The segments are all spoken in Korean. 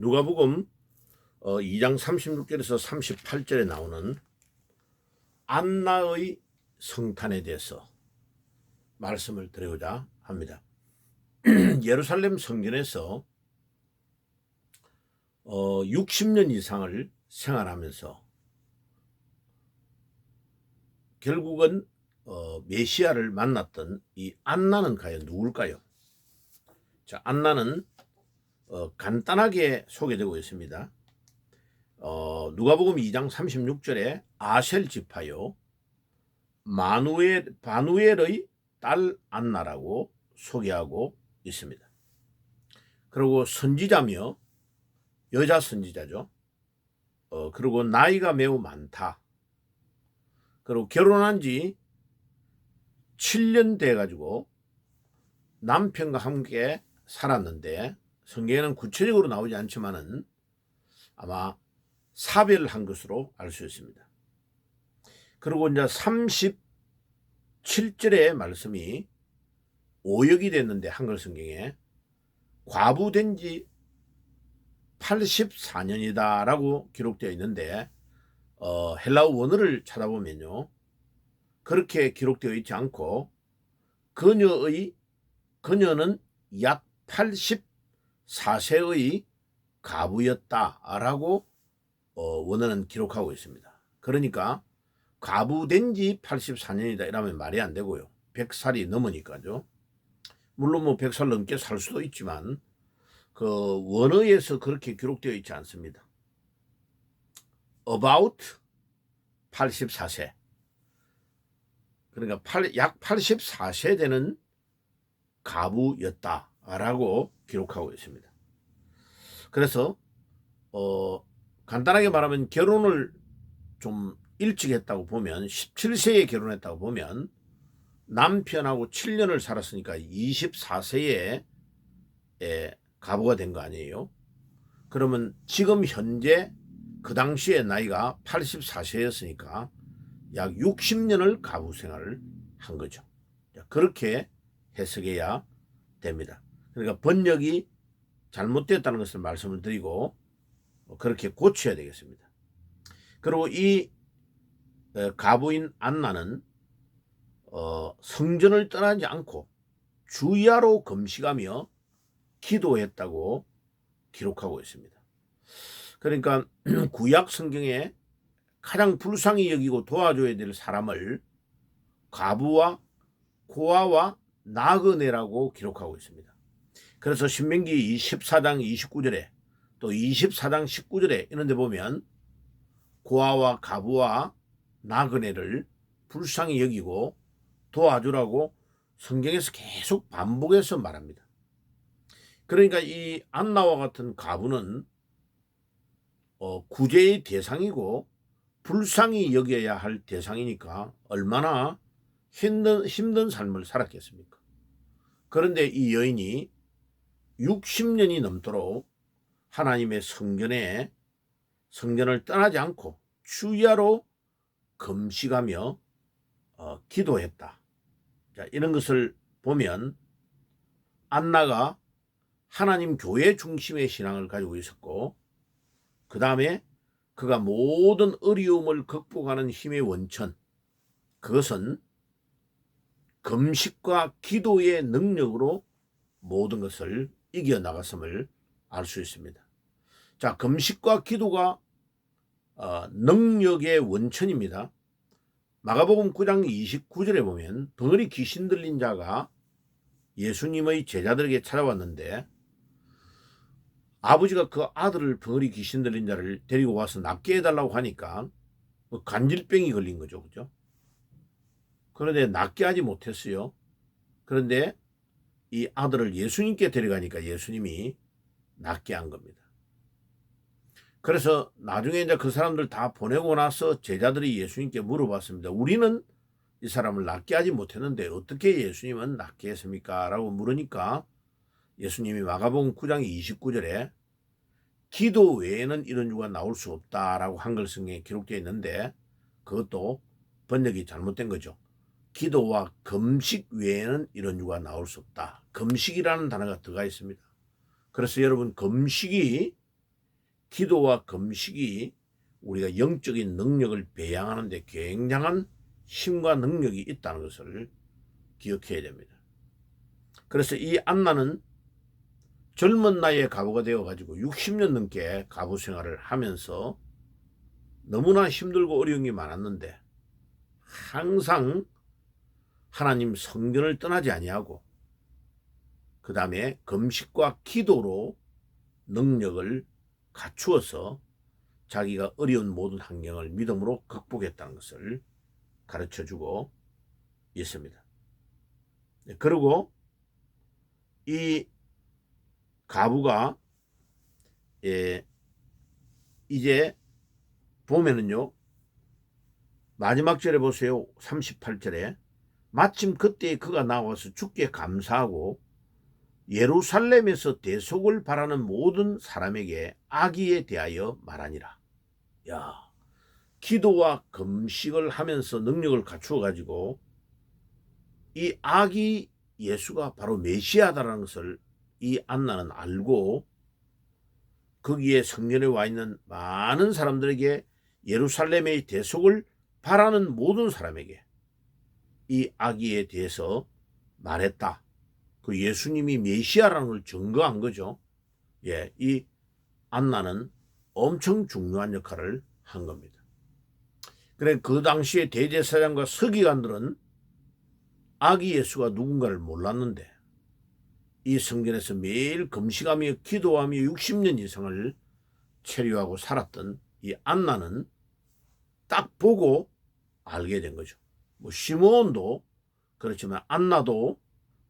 누가복음 2장 36절에서 38절에 나오는 안나의 성탄에 대해서 말씀을 드리고자 합니다. 예루살렘 성전에서 60년 이상을 생활하면서 결국은 메시아를 만났던 이 안나는 과연 누굴까요? 자, 안나는 간단하게 소개되고 있습니다. 누가복음 2장 36절에 아셀 지파요 바누엘의 딸 안나라고 소개하고 있습니다. 그리고 선지자며 여자 선지자죠. 그리고 나이가 매우 많다. 그리고 결혼한 지 7년 돼 가지고 남편과 함께 살았는데 성경에는 구체적으로 나오지 않지만은 아마 사별한 것으로 알 수 있습니다. 그리고 이제 37절의 말씀이 오역이 됐는데 한글 성경에 과부된 지 84년이다 라고 기록되어 있는데 헬라어 원어를 찾아보면요 그렇게 기록되어 있지 않고 그녀는 약 84세의 과부였다라고 원어는 기록하고 있습니다. 그러니까 과부된 지 84년이다 이러면 말이 안 되고요. 100살이 넘으니까죠. 물론 뭐 100살 넘게 살 수도 있지만 그 원어에서 그렇게 기록되어 있지 않습니다. About 84세. 그러니까 약 84세 되는 과부였다라고 기록하고 있습니다. 그래서 간단하게 말하면 결혼을 좀 일찍 했다고 보면 17세에 결혼했다고 보면 남편하고 7년을 살았으니까 24세에 과부가 된 거 아니에요. 그러면 지금 현재 그 당시에 나이가 84세였으니까 약 60년을 과부 생활을 한 거죠. 그렇게 해석해야 됩니다. 그러니까 번역이 잘못되었다는 것을 말씀을 드리고 그렇게 고쳐야 되겠습니다. 그리고 이 과부인 안나는 성전을 떠나지 않고 주야로 금식하며 기도했다고 기록하고 있습니다. 그러니까 구약 성경에 가장 불쌍히 여기고 도와줘야 될 사람을 과부와 고아와 나그네라고 기록하고 있습니다. 그래서 신명기 24장 29절에 또 24장 19절에 이런 데 보면 고아와 과부와 나그네를 불쌍히 여기고 도와주라고 성경에서 계속 반복해서 말합니다. 그러니까 이 안나와 같은 과부는 구제의 대상이고 불쌍히 여겨야 할 대상이니까 얼마나 힘든 삶을 살았겠습니까? 그런데 이 여인이 60년이 넘도록 하나님의 성전을 떠나지 않고 주야로 금식하며 기도했다. 자, 이런 것을 보면 안나가 하나님 교회 중심의 신앙을 가지고 있었고 그 다음에 그가 모든 어려움을 극복하는 힘의 원천 그것은 금식과 기도의 능력으로 모든 것을 이겨나갔음을 알 수 있습니다. 자, 금식과 기도가 능력의 원천입니다. 마가복음 9장 29절에 보면 덩어리 귀신 들린 자가 예수님의 제자들에게 찾아왔는데 아버지가 그 아들을 덩어리 귀신 들린 자를 데리고 와서 낫게 해달라고 하니까 간질병이 걸린 거죠. 그죠? 그런데 낫게 하지 못했어요. 그런데 이 아들을 예수님께 데려가니까 예수님이 낫게 한 겁니다. 그래서 나중에 이제 그 사람들 다 보내고 나서 제자들이 예수님께 물어봤습니다. 우리는 이 사람을 낫게 하지 못했는데 어떻게 예수님은 낫게 했습니까? 라고 물으니까 예수님이 마가복음 9장 29절에 기도 외에는 이런 유가 나올 수 없다라고 한글 성경에 기록되어 있는데 그것도 번역이 잘못된 거죠. 기도와 금식 외에는 이런 유가 나올 수 없다. 금식이라는 단어가 들어가 있습니다. 그래서 여러분 금식이 기도와 금식이 우리가 영적인 능력을 배양하는 데 굉장한 힘과 능력이 있다는 것을 기억해야 됩니다. 그래서 이 안나는 젊은 나이에 과부가 되어가지고 60년 넘게 과부 생활을 하면서 너무나 힘들고 어려운 게 많았는데 항상 하나님 성전을 떠나지 아니하고 그 다음에 금식과 기도로 능력을 갖추어서 자기가 어려운 모든 환경을 믿음으로 극복했다는 것을 가르쳐주고 있습니다. 그리고 이 과부가 이제 보면은요, 마지막 절에 보세요. 38절에 마침 그때 그가 나와서 주께 감사하고 예루살렘에서 대속을 바라는 모든 사람에게 아기에 대하여 말하니라. 야, 기도와 금식을 하면서 능력을 갖추어 가지고 이 아기 예수가 바로 메시아다라는 것을 이 안나는 알고 거기에 성전에 와 있는 많은 사람들에게 예루살렘의 대속을 바라는 모든 사람에게 이 아기에 대해서 말했다. 그 예수님이 메시아라는 걸 증거한 거죠. 예, 이 안나는 엄청 중요한 역할을 한 겁니다. 그래 그 당시에 대제사장과 서기관들은 아기 예수가 누군가를 몰랐는데 이 성전에서 매일 금식하며 기도하며 60년 이상을 체류하고 살았던 이 안나는 딱 보고 알게 된 거죠. 뭐 시므온도 그렇지만 안나도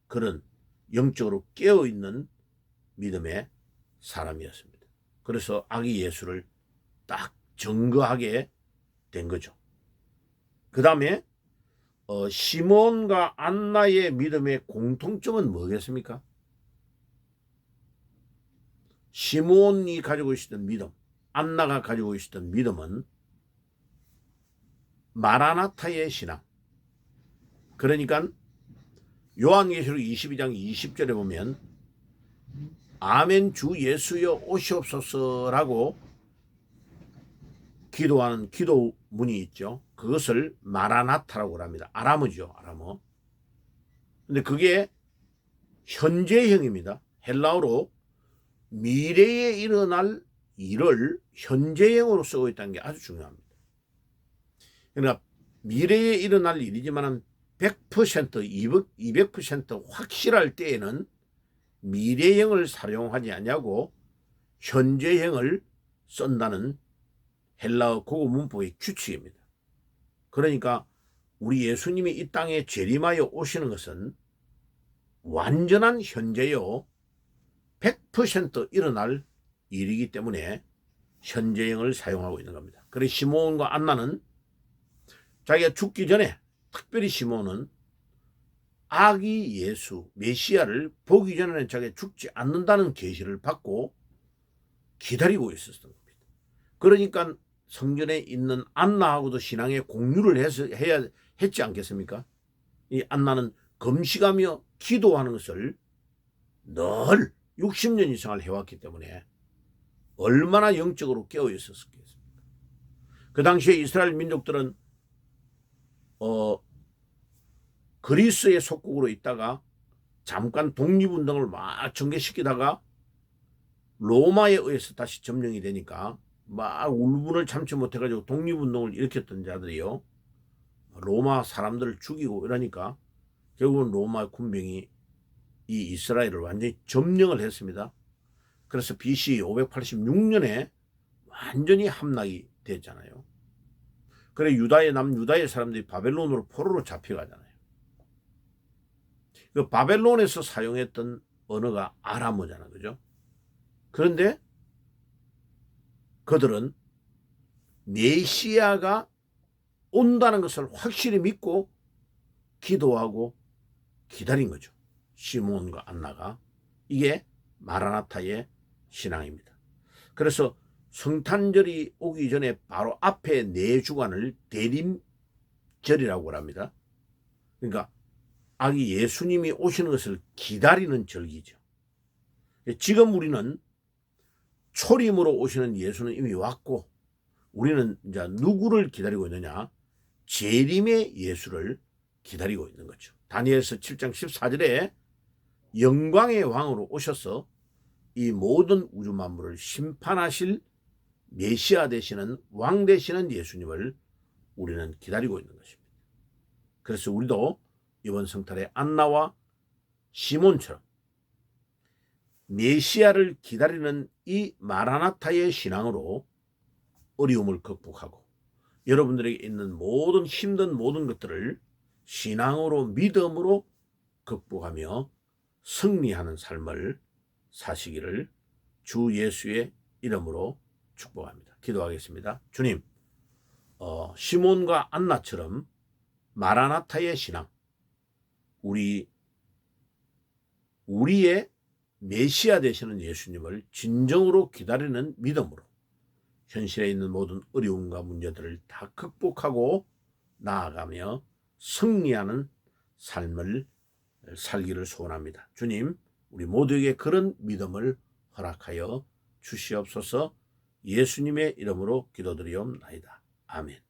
그런 영적으로 깨어있는 믿음의 사람이었습니다. 그래서 아기 예수를 딱 증거하게 된 거죠. 그 다음에 시몬과 안나의 믿음의 공통점은 뭐겠습니까? 시몬이 가지고 있었던 믿음, 안나가 가지고 있었던 믿음은 마라나타의 신앙. 그러니까 요한계시록 22장 20절에 보면 아멘 주 예수여 오시옵소서라고 기도하는 기도문이 있죠. 그것을 마라나타라고 합니다. 아람어죠. 아람어. 근데 그게 현재형입니다. 헬라어로 미래에 일어날 일을 현재형으로 쓰고 있다는 게 아주 중요합니다. 그러니까 미래에 일어날 일이지만 100%, 200% 확실할 때에는 미래형을 사용하지 않냐고 현재형을 쓴다는 헬라어 고고 문법의 규칙입니다. 그러니까 우리 예수님이 이 땅에 재림하여 오시는 것은 완전한 현재요 100% 일어날 일이기 때문에 현재형을 사용하고 있는 겁니다. 그래서 시몬과 안나는 자기가 죽기 전에 특별히 시몬은 아기 예수 메시아를 보기 전에는 자기가 죽지 않는다는 계시를 받고 기다리고 있었던 겁니다. 그러니까 성전에 있는 안나하고도 신앙의 공유를 해야 했지 않겠습니까? 이 안나는 금식하며 기도하는 것을 늘 60년 이상을 해왔기 때문에 얼마나 영적으로 깨어 있었겠습니까? 그 당시에 이스라엘 민족들은 그리스의 속국으로 있다가 잠깐 독립운동을 막 전개시키다가 로마에 의해서 다시 점령이 되니까 막 울분을 참지 못해가지고 독립운동을 일으켰던 자들이요. 로마 사람들을 죽이고 이러니까 결국은 로마 군병이 이 이스라엘을 완전히 점령을 했습니다. 그래서 BC 586년에 완전히 함락이 됐잖아요. 그래 남유다의 사람들이 바벨론으로 포로로 잡혀가잖아요. 그 바벨론에서 사용했던 언어가 아람어잖아, 그죠? 그런데 그들은 메시아가 온다는 것을 확실히 믿고 기도하고 기다린 거죠. 시몬과 안나가. 이게 마라나타의 신앙입니다. 그래서 성탄절이 오기 전에 바로 앞에 4주간을 대림절이라고 합니다. 그러니까 아기 예수님이 오시는 것을 기다리는 절기죠. 지금 우리는 초림으로 오시는 예수는 이미 왔고 우리는 이제 누구를 기다리고 있느냐? 재림의 예수를 기다리고 있는 거죠. 다니엘서 7장 14절에 영광의 왕으로 오셔서 이 모든 우주 만물을 심판하실 메시아 되시는 왕 되시는 예수님을 우리는 기다리고 있는 것입니다. 그래서 우리도 이번 성탄에 안나와 시몬처럼 메시아를 기다리는 이 마라나타의 신앙으로 어려움을 극복하고 여러분들에게 있는 모든 힘든 모든 것들을 신앙으로 믿음으로 극복하며 승리하는 삶을 사시기를 주 예수의 이름으로 축복합니다. 기도하겠습니다. 주님, 시몬과 안나처럼 마라나타의 신앙, 우리의 메시아 되시는 예수님을 진정으로 기다리는 믿음으로 현실에 있는 모든 어려움과 문제들을 다 극복하고 나아가며 승리하는 삶을 살기를 소원합니다. 주님, 우리 모두에게 그런 믿음을 허락하여 주시옵소서. 예수님의 이름으로 기도드리옵나이다. 아멘.